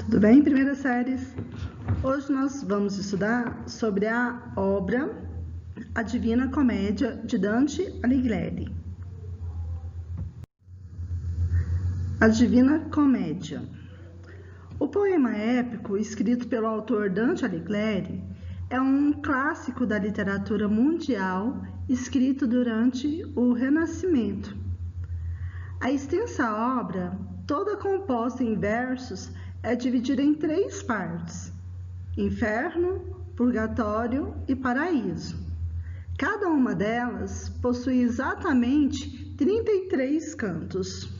Tudo bem, primeiras séries? Hoje nós vamos estudar sobre a obra A Divina Comédia, de Dante Alighieri. A Divina Comédia. O poema épico escrito pelo autor Dante Alighieri é um clássico da literatura mundial escrito durante o Renascimento. A extensa obra, toda composta em versos, é dividida em 3 partes: Inferno, Purgatório e Paraíso. Cada uma delas possui exatamente 33 cantos.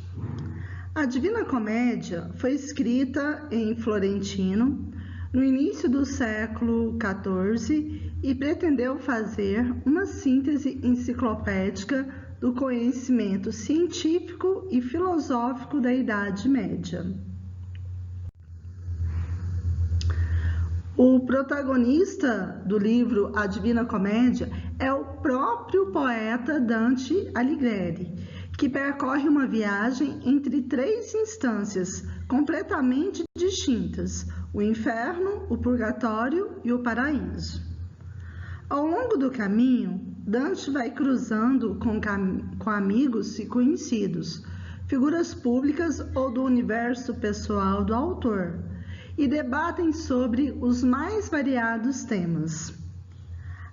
A Divina Comédia foi escrita em Florentino no início do século XIV e pretendeu fazer uma síntese enciclopédica do conhecimento científico e filosófico da Idade Média. O protagonista do livro A Divina Comédia é o próprio poeta Dante Alighieri, que percorre uma viagem entre 3 instâncias completamente distintas: o inferno, o purgatório e o paraíso. Ao longo do caminho, Dante vai cruzando com amigos e conhecidos, figuras públicas ou do universo pessoal do autor, e debatem sobre os mais variados temas.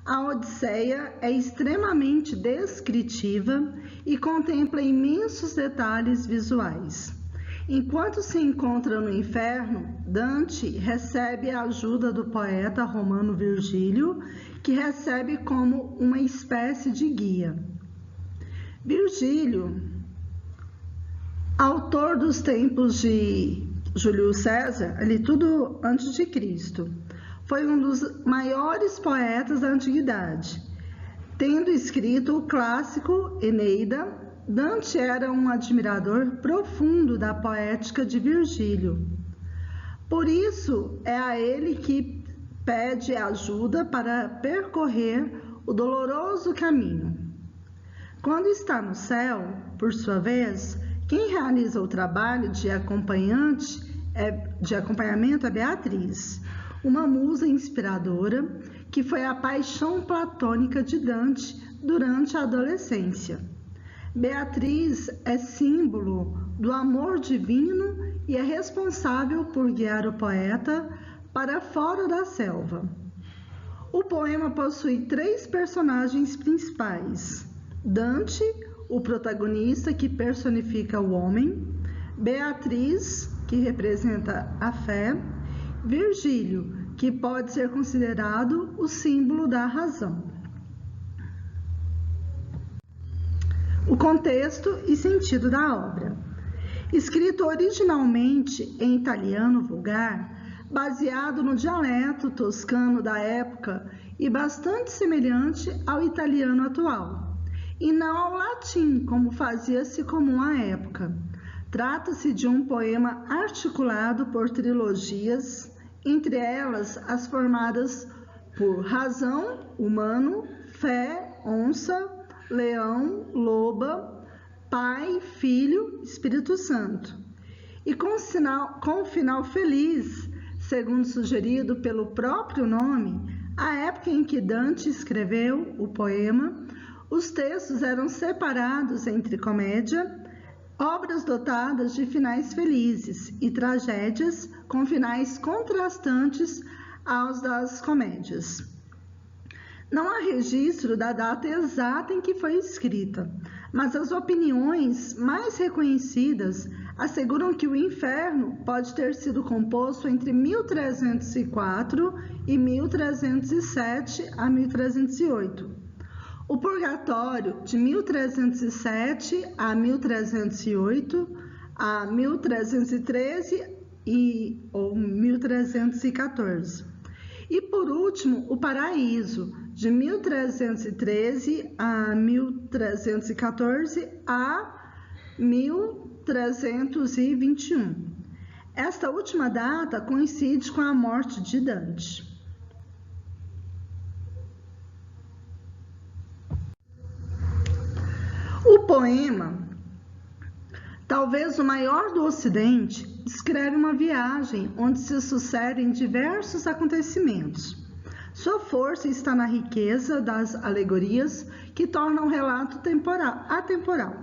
A Odisseia é extremamente descritiva e contempla imensos detalhes visuais. Enquanto se encontra no inferno, Dante recebe a ajuda do poeta romano Virgílio, que recebe como uma espécie de guia. Virgílio, autor dos tempos de Júlio César, ali tudo antes de Cristo, foi um dos maiores poetas da antiguidade. Tendo escrito o clássico Eneida, Dante era um admirador profundo da poética de Virgílio. Por isso, é a ele que pede ajuda para percorrer o doloroso caminho. Quando está no céu, por sua vez, quem realiza o trabalho de acompanhamento é Beatriz, uma musa inspiradora que foi a paixão platônica de Dante durante a adolescência. Beatriz é símbolo do amor divino e é responsável por guiar o poeta para fora da selva. O poema possui 3 personagens principais: Dante, o protagonista que personifica o homem; Beatriz, que representa a fé; Virgílio, que pode ser considerado o símbolo da razão. O contexto e sentido da obra. Escrito originalmente em italiano vulgar, baseado no dialeto toscano da época e bastante semelhante ao italiano atual, e não ao latim, como fazia-se comum à época. Trata-se de um poema articulado por trilogias, entre elas as formadas por razão, humano, fé, onça, leão, loba, Pai, Filho, Espírito Santo. E com um final feliz, segundo sugerido pelo próprio nome, a época em que Dante escreveu o poema, os textos eram separados entre comédia, obras dotadas de finais felizes, e tragédias com finais contrastantes aos das comédias. Não há registro da data exata em que foi escrita, mas as opiniões mais reconhecidas asseguram que o Inferno pode ter sido composto entre 1304 e 1307 a 1308. O Purgatório, de 1307 a 1308 a 1313 ou 1314. E, por último, o Paraíso, de 1313 a 1314 a 1321. Esta última data coincide com a morte de Dante. O poema talvez o maior do Ocidente, descreve uma viagem onde se sucedem diversos acontecimentos. Sua força está na riqueza das alegorias que tornam o relato atemporal.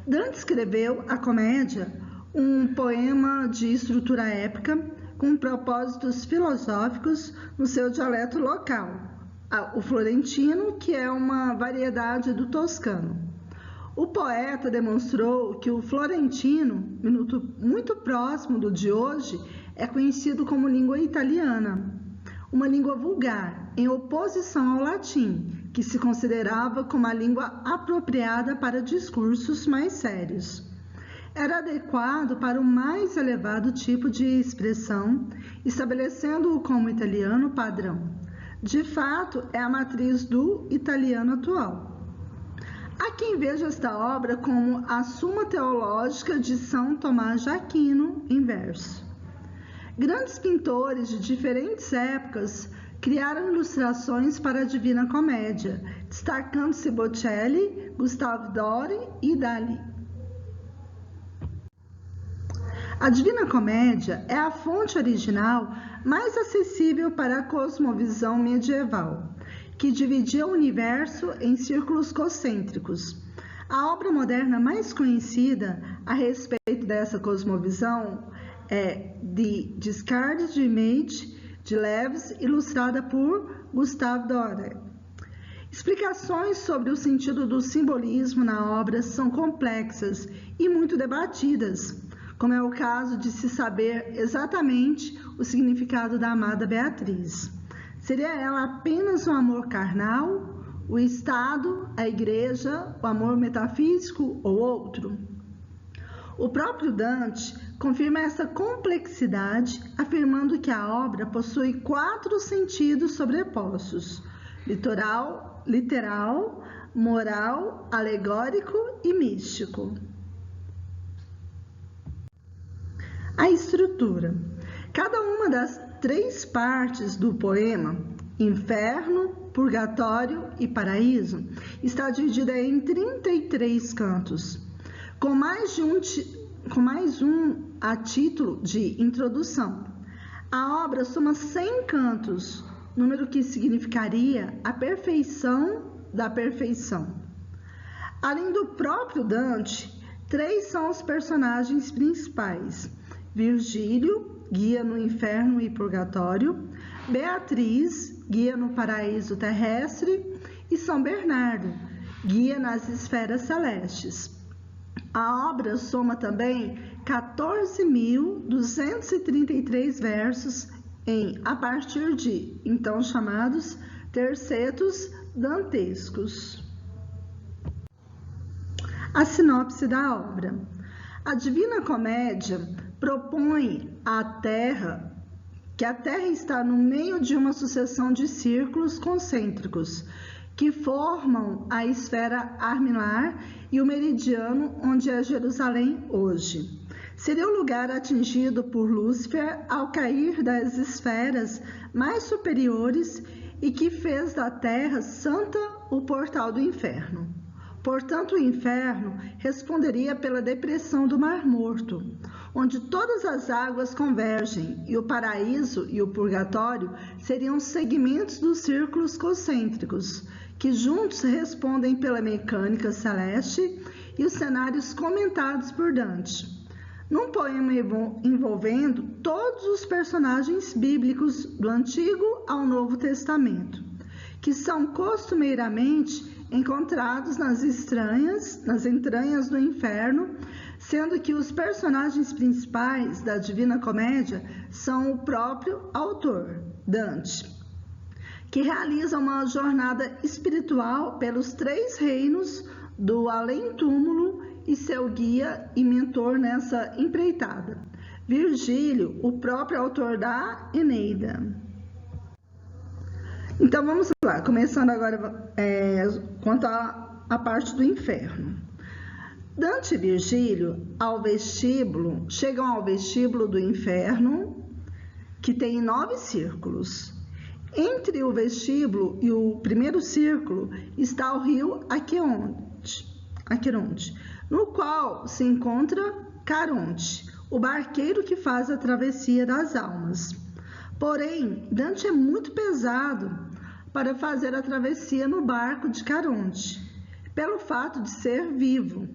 Dante escreveu a comédia, um poema de estrutura épica, com propósitos filosóficos no seu dialeto local, o florentino, que é uma variedade do toscano. O poeta demonstrou que o florentino, muito próximo do de hoje, é conhecido como língua italiana, uma língua vulgar, em oposição ao latim, que se considerava como a língua apropriada para discursos mais sérios. Era adequado para o mais elevado tipo de expressão, estabelecendo-o como italiano padrão. De fato, é a matriz do italiano atual. Há quem veja esta obra como a Suma Teológica de São Tomás de Aquino, em verso. Grandes pintores de diferentes épocas criaram ilustrações para a Divina Comédia, destacando-se Botticelli, Gustave Doré e Dalí. A Divina Comédia é a fonte original mais acessível para a cosmovisão medieval, que dividia o universo em círculos concêntricos. A obra moderna mais conhecida a respeito dessa cosmovisão é The Discarded Image de Leves, ilustrada por Gustave Doré. Explicações sobre o sentido do simbolismo na obra são complexas e muito debatidas, como é o caso de se saber exatamente o significado da amada Beatriz. Seria ela apenas um amor carnal, o Estado, a Igreja, o amor metafísico ou outro? O próprio Dante confirma essa complexidade, afirmando que a obra possui 4 sentidos sobrepostos: literal, moral, alegórico e místico. A estrutura. Cada uma das 3 partes do poema, Inferno, Purgatório e Paraíso, está dividida em 33 cantos, com mais um a título de introdução. A obra soma 100 cantos, número que significaria a perfeição da perfeição. Além do próprio Dante, 3 são os personagens principais: Virgílio, guia no inferno e purgatório; Beatriz, guia no paraíso terrestre; e São Bernardo, guia nas esferas celestes. A obra soma também 14.233 versos a partir de, então chamados, tercetos dantescos. A sinopse da obra. A Divina Comédia propõe que a Terra está no meio de uma sucessão de círculos concêntricos que formam a esfera armilar e o meridiano onde é Jerusalém hoje. Seria o lugar atingido por Lúcifer ao cair das esferas mais superiores e que fez da Terra santa o portal do inferno. Portanto, o inferno responderia pela depressão do Mar Morto, onde todas as águas convergem, e o paraíso e o purgatório seriam segmentos dos círculos concêntricos, que juntos respondem pela mecânica celeste e os cenários comentados por Dante, num poema envolvendo todos os personagens bíblicos do Antigo ao Novo Testamento, que são costumeiramente encontrados nas entranhas do inferno, sendo que os personagens principais da Divina Comédia são o próprio autor, Dante, que realiza uma jornada espiritual pelos 3 reinos do além-túmulo e seu guia e mentor nessa empreitada, Virgílio, o próprio autor da Eneida. Então vamos lá, começando agora quanto à parte do inferno. Dante e Virgílio chegam ao vestíbulo do inferno, que tem 9 círculos. Entre o vestíbulo e o primeiro círculo está o rio Aqueronte. no qual se encontra Caronte, o barqueiro que faz a travessia das almas. Porém, Dante é muito pesado para fazer a travessia no barco de Caronte, pelo fato de ser vivo.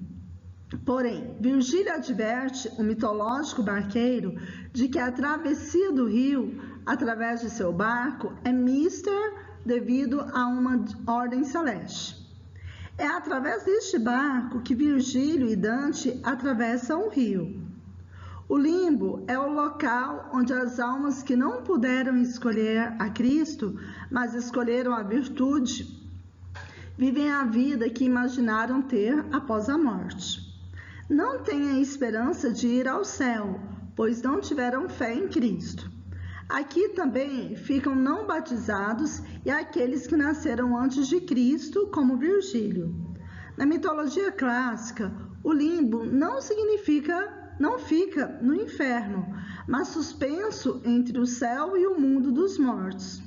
Porém, Virgílio adverte o mitológico barqueiro de que a travessia do rio, através de seu barco, é mista devido a uma ordem celeste. É através deste barco que Virgílio e Dante atravessam o rio. O limbo é o local onde as almas que não puderam escolher a Cristo, mas escolheram a virtude, vivem a vida que imaginaram ter após a morte. Não têm a esperança de ir ao céu, pois não tiveram fé em Cristo. Aqui também ficam não batizados e aqueles que nasceram antes de Cristo, como Virgílio. Na mitologia clássica, o limbo não fica no inferno, mas suspenso entre o céu e o mundo dos mortos.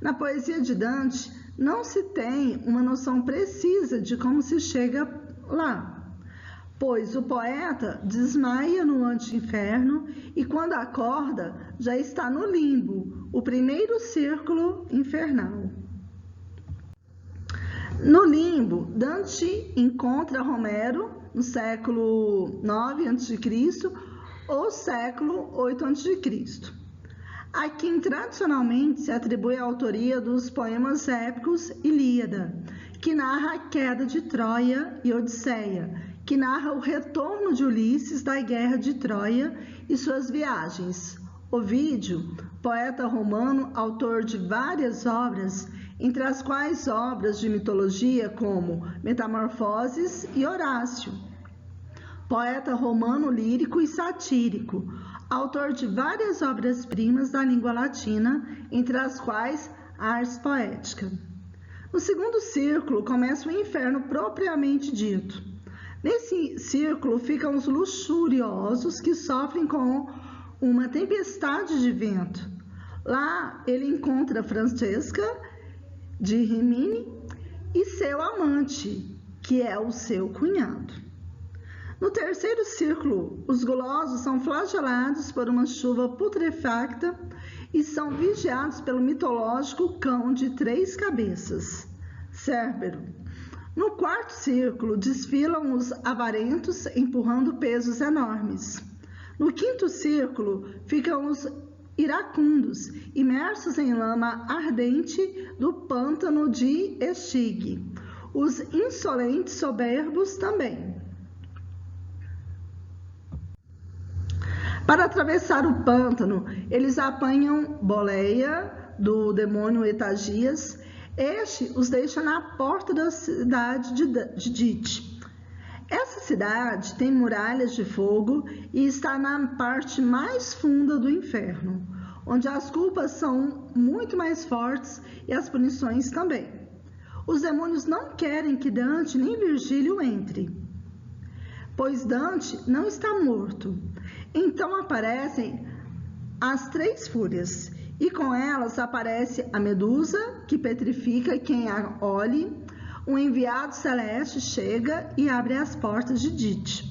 Na poesia de Dante, não se tem uma noção precisa de como se chega lá, pois o poeta desmaia no anti-inferno e quando acorda já está no limbo, o primeiro círculo infernal. No limbo, Dante encontra Homero no século IX a.C. ou século VIII a.C., a quem tradicionalmente se atribui a autoria dos poemas épicos Ilíada, que narra a queda de Troia, e Odisseia, que narra o retorno de Ulisses da guerra de Troia e suas viagens. Ovídio, poeta romano, autor de várias obras, entre as quais obras de mitologia como Metamorfoses e Horácio. Poeta romano lírico e satírico, autor de várias obras-primas da língua latina, entre as quais a Ars Poética. No segundo círculo começa o inferno propriamente dito. Nesse círculo ficam os luxuriosos que sofrem com uma tempestade de vento. Lá ele encontra Francesca de Rimini e seu amante, que é o seu cunhado. No terceiro círculo, os gulosos são flagelados por uma chuva putrefacta e são vigiados pelo mitológico cão de 3 cabeças, Cérbero. No quarto círculo, desfilam os avarentos empurrando pesos enormes. No quinto círculo, ficam os iracundos, imersos em lama ardente do pântano de Estige. Os insolentes soberbos também. Para atravessar o pântano, eles apanham Boleia, do demônio Etagias. Este os deixa na porta da cidade de Dite. Essa cidade tem muralhas de fogo e está na parte mais funda do inferno, onde as culpas são muito mais fortes e as punições também. Os demônios não querem que Dante nem Virgílio entre, pois Dante não está morto. Então aparecem as 3 fúrias, e com elas aparece a Medusa, que petrifica quem a olhe. Um enviado celeste chega e abre as portas de Dite.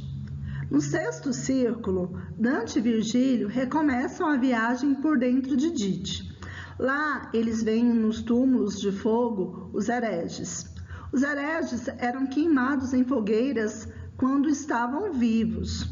No sexto círculo, Dante e Virgílio recomeçam a viagem por dentro de Dite. Lá eles veem nos túmulos de fogo os hereges. Os hereges eram queimados em fogueiras quando estavam vivos.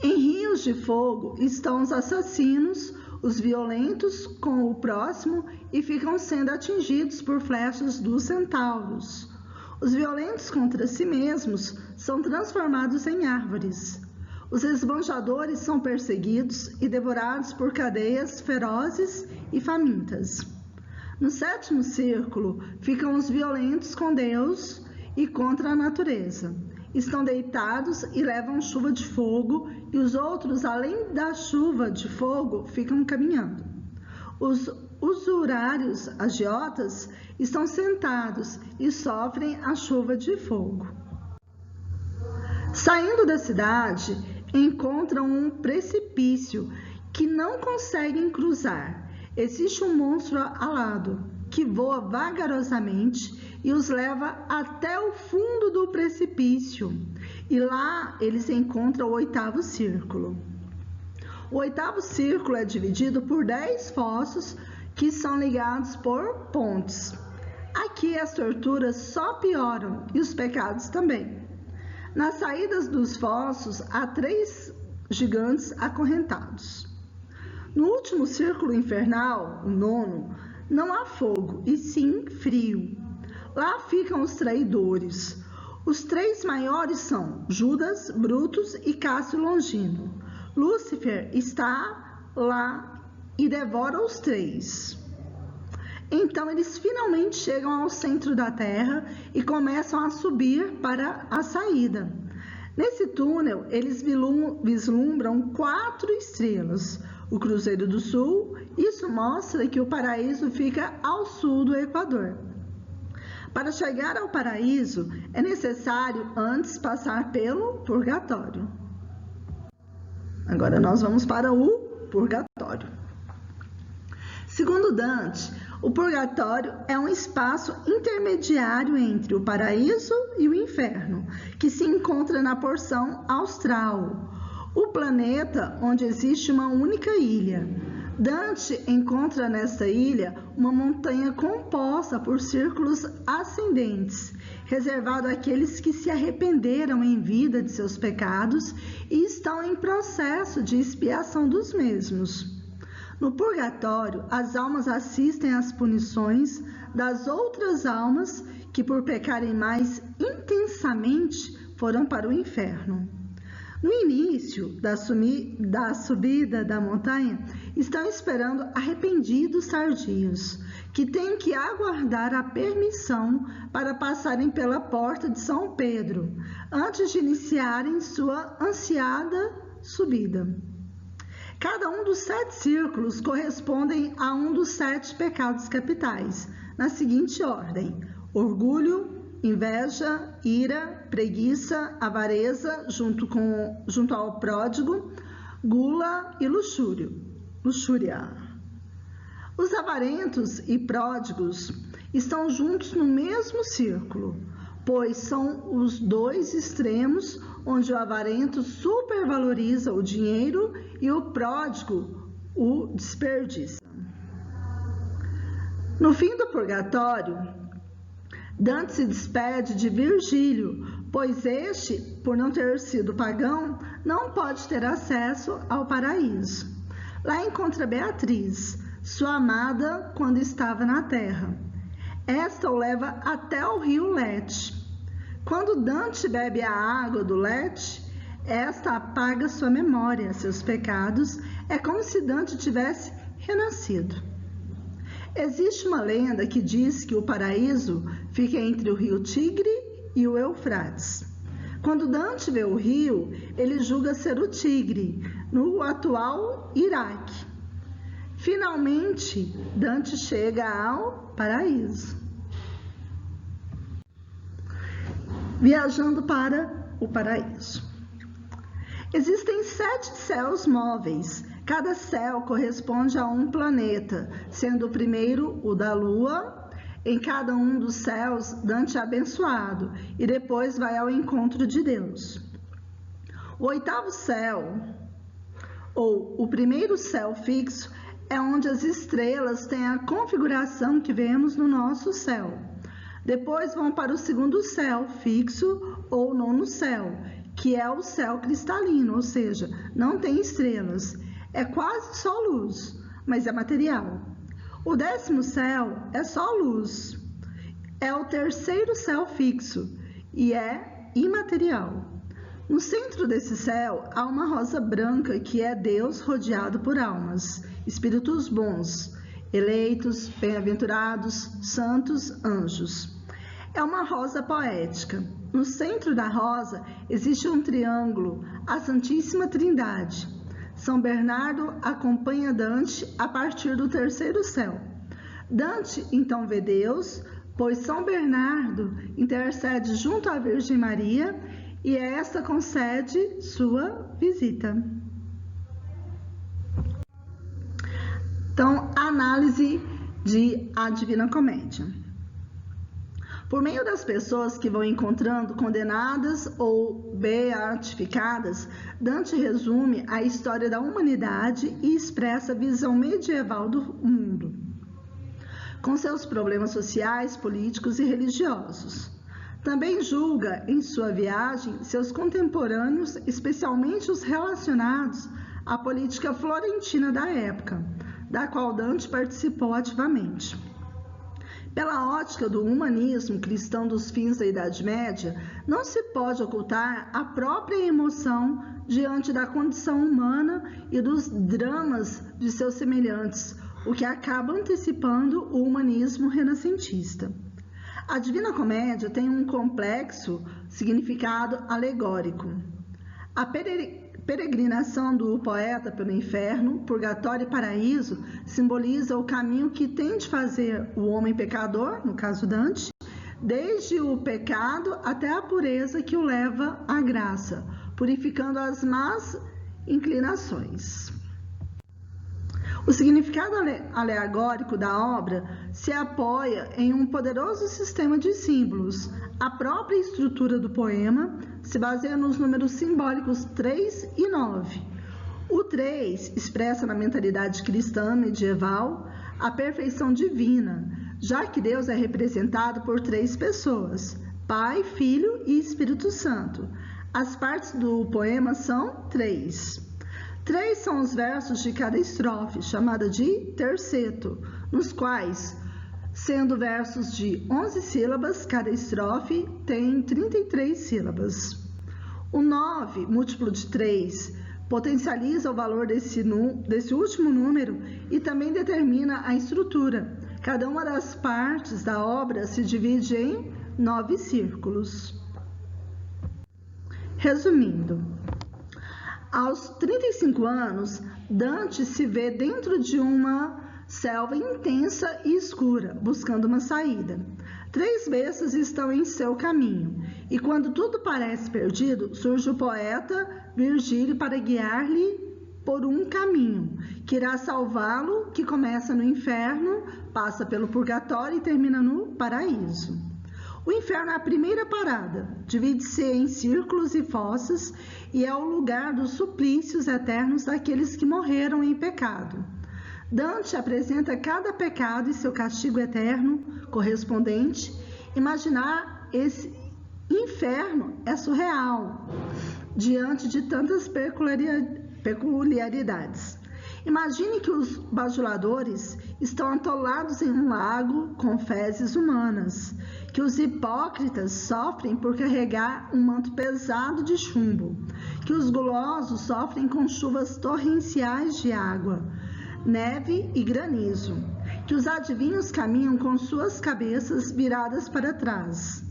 Em rios de fogo estão os assassinos, os violentos com o próximo e ficam sendo atingidos por flechas dos centauros. Os violentos contra si mesmos são transformados em árvores. Os esbanjadores são perseguidos e devorados por cadeias ferozes e famintas. No sétimo círculo ficam os violentos com Deus e contra a natureza. Estão deitados e levam chuva de fogo, e os outros, além da chuva de fogo, ficam caminhando. Os usurários agiotas estão sentados e sofrem a chuva de fogo. Saindo da cidade, encontram um precipício que não conseguem cruzar. Existe um monstro alado que voa vagarosamente e os leva até o fundo do precipício. E lá eles encontram o oitavo círculo. O oitavo círculo é dividido por 10 fossos que são ligados por pontes. Aqui as torturas só pioram e os pecados também. Nas saídas dos fossos há 3 gigantes acorrentados. No último círculo infernal, o nono, não há fogo, e sim frio. Lá ficam os traidores. Os 3 maiores são Judas, Brutus e Cássio Longino. Lúcifer está lá e devora os 3. Então eles finalmente chegam ao centro da terra e começam a subir para a saída. Nesse túnel, eles vislumbram 4 estrelas, o Cruzeiro do Sul. Isso mostra que o paraíso fica ao sul do Equador. Para chegar ao paraíso, é necessário antes passar pelo purgatório. Agora nós vamos para o purgatório. Segundo Dante, o purgatório é um espaço intermediário entre o paraíso e o inferno, que se encontra na porção austral, o planeta onde existe uma única ilha. Dante encontra nesta ilha uma montanha composta por círculos ascendentes, reservado àqueles que se arrependeram em vida de seus pecados e estão em processo de expiação dos mesmos. No purgatório, as almas assistem às punições das outras almas que, por pecarem mais intensamente, foram para o inferno. No início da subida da montanha, estão esperando arrependidos tardios, que têm que aguardar a permissão para passarem pela porta de São Pedro, antes de iniciarem sua ansiada subida. Cada um dos 7 círculos correspondem a um dos 7 pecados capitais, na seguinte ordem: orgulho, inveja, ira, preguiça, avareza, junto ao pródigo, gula e luxúria. Os avarentos e pródigos estão juntos no mesmo círculo, pois são os 2 extremos onde o avarento supervaloriza o dinheiro e o pródigo o desperdiça. No fim do purgatório, Dante se despede de Virgílio, pois este, por não ter sido pagão, não pode ter acesso ao paraíso. Lá encontra Beatriz, sua amada quando estava na terra. Esta o leva até o rio Lete. Quando Dante bebe a água do Lete, esta apaga sua memória, seus pecados. É como se Dante tivesse renascido. Existe uma lenda que diz que o paraíso fica entre o rio Tigre e o Eufrates. Quando Dante vê o rio, ele julga ser o Tigre, no atual Iraque. Finalmente, Dante chega ao paraíso. Viajando para o paraíso. Existem 7 céus móveis. Cada céu corresponde a um planeta, sendo o primeiro o da Lua. Em cada um dos céus, Dante é abençoado e depois vai ao encontro de Deus. O 8º céu, ou o primeiro céu fixo, é onde as estrelas têm a configuração que vemos no nosso céu. Depois vão para o 2º céu fixo, ou 9º céu, que é o céu cristalino, ou seja, não tem estrelas. É quase só luz, mas é material. O 10º céu é só luz. É o 3º céu fixo e é imaterial. No centro desse céu há uma rosa branca que é Deus rodeado por almas, espíritos bons, eleitos, bem-aventurados, santos, anjos. É uma rosa poética. No centro da rosa existe um triângulo, a Santíssima Trindade. São Bernardo acompanha Dante a partir do 3º céu. Dante então vê Deus, pois São Bernardo intercede junto à Virgem Maria e esta concede sua visita. Então, análise de A Divina Comédia. Por meio das pessoas que vão encontrando condenadas ou beatificadas, Dante resume a história da humanidade e expressa a visão medieval do mundo, com seus problemas sociais, políticos e religiosos. Também julga, em sua viagem, seus contemporâneos, especialmente os relacionados à política florentina da época, da qual Dante participou ativamente. Pela ótica do humanismo cristão dos fins da Idade Média, não se pode ocultar a própria emoção diante da condição humana e dos dramas de seus semelhantes, o que acaba antecipando o humanismo renascentista. A Divina Comédia tem um complexo significado alegórico. A peregrinação do poeta pelo inferno, purgatório e paraíso simboliza o caminho que tem de fazer o homem pecador, no caso Dante, desde o pecado até a pureza que o leva à graça, purificando as más inclinações. O significado alegórico da obra se apoia em um poderoso sistema de símbolos. A própria estrutura do poema se baseia nos números simbólicos 3 e 9. O 3 expressa na mentalidade cristã medieval a perfeição divina, já que Deus é representado por 3 pessoas, Pai, Filho e Espírito Santo. As partes do poema são 3. 3 são os versos de cada estrofe, chamada de terceto, nos quais, sendo versos de 11 sílabas, cada estrofe tem 33 sílabas. O 9, múltiplo de 3, potencializa o valor desse último número e também determina a estrutura. Cada uma das partes da obra se divide em 9 círculos. Resumindo, aos 35 anos, Dante se vê dentro de uma selva intensa e escura, buscando uma saída. 3 bestas estão em seu caminho, e quando tudo parece perdido, surge o poeta Virgílio para guiar-lhe por um caminho, que irá salvá-lo, que começa no inferno, passa pelo purgatório e termina no paraíso. O inferno é a primeira parada, divide-se em círculos e fossas e é o lugar dos suplícios eternos daqueles que morreram em pecado. Dante apresenta cada pecado e seu castigo eterno correspondente. Imaginar esse inferno é surreal, diante de tantas peculiaridades. Imagine que os bajuladores estão atolados em um lago com fezes humanas, que os hipócritas sofrem por carregar um manto pesado de chumbo, que os gulosos sofrem com chuvas torrenciais de água, neve e granizo, que os adivinhos caminham com suas cabeças viradas para trás.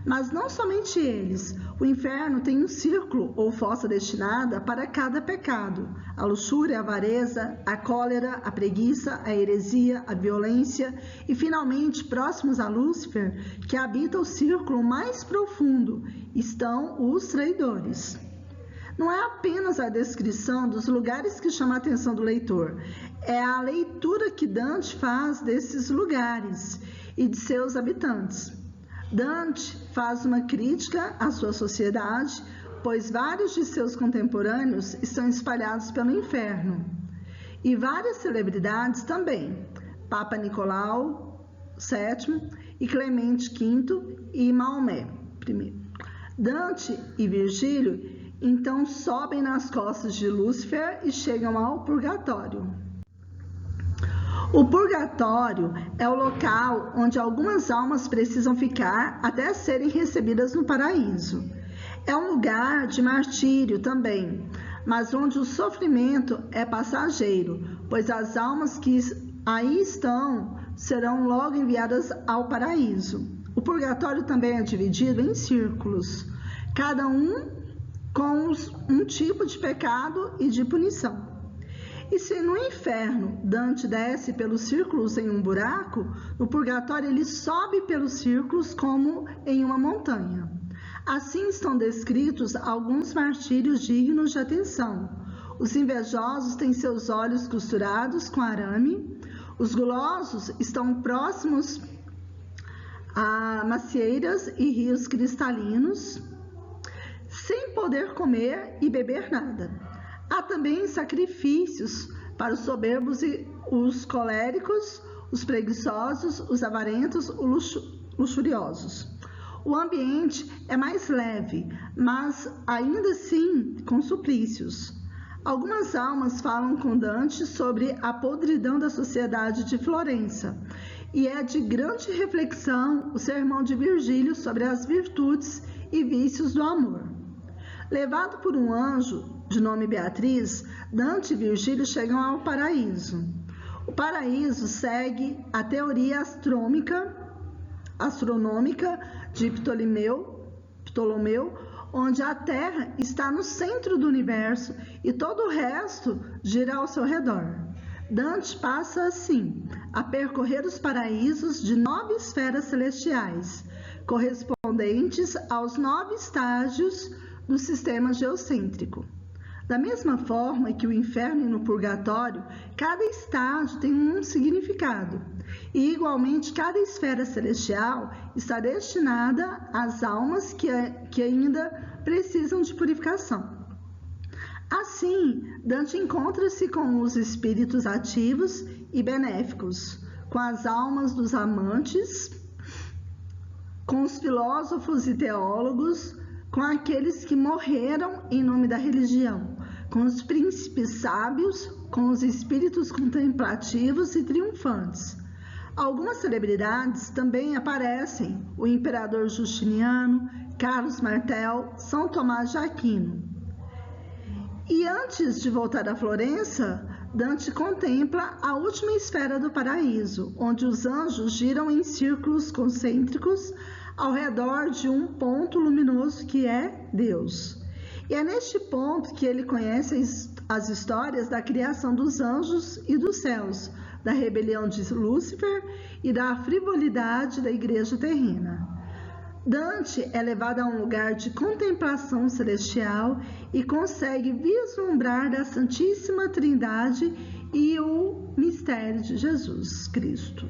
Mas não somente eles, o inferno tem um círculo ou fossa destinada para cada pecado: a luxúria, a avareza, a cólera, a preguiça, a heresia, a violência e, finalmente, próximos a Lúcifer, que habita o círculo mais profundo, estão os traidores. Não é apenas a descrição dos lugares que chama a atenção do leitor, é a leitura que Dante faz desses lugares e de seus habitantes. Dante faz uma crítica à sua sociedade, pois vários de seus contemporâneos estão espalhados pelo inferno. E várias celebridades também, Papa Nicolau VII e Clemente V e Maomé I. Dante e Virgílio então sobem nas costas de Lúcifer e chegam ao purgatório. O purgatório é o local onde algumas almas precisam ficar até serem recebidas no paraíso. É um lugar de martírio também, mas onde o sofrimento é passageiro, pois as almas que aí estão serão logo enviadas ao paraíso. O purgatório também é dividido em círculos, cada um com um tipo de pecado e de punição. E se no inferno Dante desce pelos círculos em um buraco, no purgatório ele sobe pelos círculos como em uma montanha. Assim estão descritos alguns martírios dignos de atenção. Os invejosos têm seus olhos costurados com arame, os gulosos estão próximos há macieiras e rios cristalinos, sem poder comer e beber nada. Há também sacrifícios para os soberbos e os coléricos, os preguiçosos, os avarentos, os luxuriosos. O ambiente é mais leve, mas ainda assim com suplícios. Algumas almas falam com Dante sobre a podridão da sociedade de Florença, e é de grande reflexão o sermão de Virgílio sobre as virtudes e vícios do amor. Levado por um anjo de nome Beatriz, Dante e Virgílio chegam ao paraíso. O paraíso segue a teoria astronômica de Ptolomeu, onde a Terra está no centro do universo e todo o resto gira ao seu redor. Dante passa, assim, a percorrer os paraísos de 9 esferas celestiais, correspondentes aos 9 estágios do sistema geocêntrico. Da mesma forma que o inferno e no purgatório, cada estágio tem um significado. E, igualmente, cada esfera celestial está destinada às almas que ainda precisam de purificação. Assim, Dante encontra-se com os espíritos ativos e benéficos, com as almas dos amantes, com os filósofos e teólogos, com aqueles que morreram em nome da religião, com os príncipes sábios, com os espíritos contemplativos e triunfantes. Algumas celebridades também aparecem: o imperador Justiniano, Carlos Martel, São Tomás de Aquino. E antes de voltar a Florença, Dante contempla a última esfera do paraíso, onde os anjos giram em círculos concêntricos ao redor de um ponto luminoso que é Deus. E é neste ponto que ele conhece as histórias da criação dos anjos e dos céus, da rebelião de Lúcifer e da frivolidade da igreja terrena. Dante é levado a um lugar de contemplação celestial e consegue vislumbrar da Santíssima Trindade e o mistério de Jesus Cristo.